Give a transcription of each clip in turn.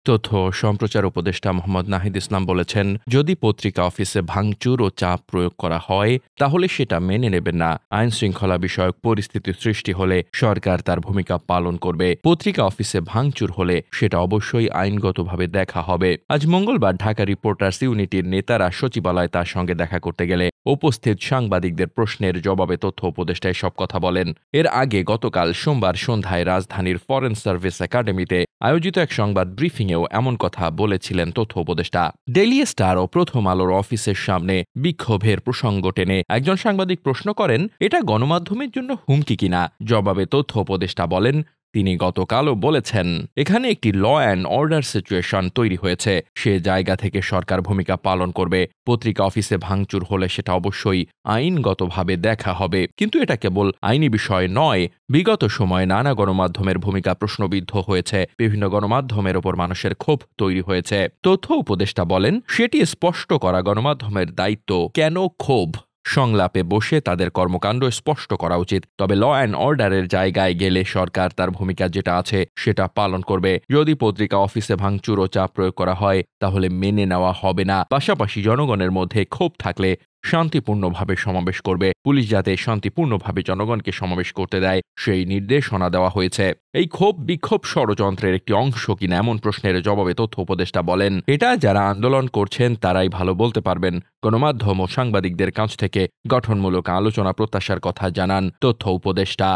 তথ্য ও সম্প্রচার উপদেষ্টা মোহাম্মদ নাহিদ ইসলাম বলেছেন, যদি পত্রিকা অফিসে ভাঙচুর ও চাপ প্রয়োগ করা হয় তাহলে সেটা মেনে নেবেন না। আইন শৃঙ্খলা বিষয়ক পরিস্থিতি সৃষ্টি হলে সরকার তার ভূমিকা পালন করবে। পত্রিকা অফিসে ভাঙচুর হলে সেটা অবশ্যই আইনগতভাবে দেখা হবে। আজ মঙ্গলবার ঢাকা রিপোর্টার্স ইউনিটির নেতারা সচিবালয়ে তার সঙ্গে দেখা করতে গেলে উপস্থিত সাংবাদিকদের প্রশ্নের জবাবে তথ্য উপদেষ্টা এসব কথা বলেন। এর আগে গতকাল সোমবার সন্ধ্যায় রাজধানীর ফরেন সার্ভিস একাডেমিতে আয়োজিত এক সংবাদ ব্রিফিংয়েও এমন কথা বলেছিলেন তথ্য উপদেষ্টা। ডেইলি স্টার ও প্রথম আলোর অফিসের সামনে বিক্ষোভের প্রসঙ্গ টেনে একজন সাংবাদিক প্রশ্ন করেন, এটা গণমাধ্যমের জন্য হুমকি কিনা। জবাবে তথ্য উপদেষ্টা বলেন, তিনি গতকালও বলেছেন, এখানে একটি ল অ্যান্ড অর্ডার সিচুয়েশন তৈরি হয়েছে, সে জায়গা থেকে সরকার ভূমিকা পালন করবে। পত্রিকা অফিসে ভাঙচুর হলে সেটা অবশ্যই আইনগতভাবে দেখা হবে, কিন্তু এটা কেবল আইনি বিষয় নয়। বিগত সময়ে নানা গণমাধ্যমের ভূমিকা প্রশ্নবিদ্ধ হয়েছে, বিভিন্ন গণমাধ্যমের ওপর মানুষের ক্ষোভ তৈরি হয়েছে। তথ্য উপদেষ্টা বলেন, সেটি স্পষ্ট করা গণমাধ্যমের দায়িত্ব। কেন ক্ষোভ? সংলাপে বসে তাদের কর্মকাণ্ড স্পষ্ট করা উচিত। তবে ল অ্যান্ড অর্ডারের জায়গায় গেলে সরকার তার ভূমিকা যেটা আছে সেটা পালন করবে। যদি পত্রিকা অফিসে ভাঙচুর ও চাপ প্রয়োগ করা হয় তাহলে মেনে নেওয়া হবে না। পাশাপাশি জনগণের মধ্যে ক্ষোভ থাকলে শান্তিপূর্ণভাবে সমাবেশ করবে। পুলিশ যাতে শান্তিপূর্ণভাবে জনগণকে সমাবেশ করতে দেয় সেই নির্দেশনা দেওয়া হয়েছে। এই ক্ষোভ বিক্ষোভ ষড়যন্ত্রের একটি অংশ কিনা এমন প্রশ্নের জবাবে তথ্য উপদেষ্টা বলেন, এটা যারা আন্দোলন করছেন তারাই ভালো বলতে পারবেন। গণমাধ্যম ও সাংবাদিকদের কাছ থেকে গঠনমূলক আলোচনা প্রত্যাশার কথা জানান তথ্য উপদেষ্টা।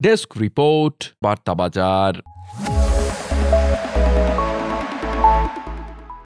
Desk report, বার্তাবাজার।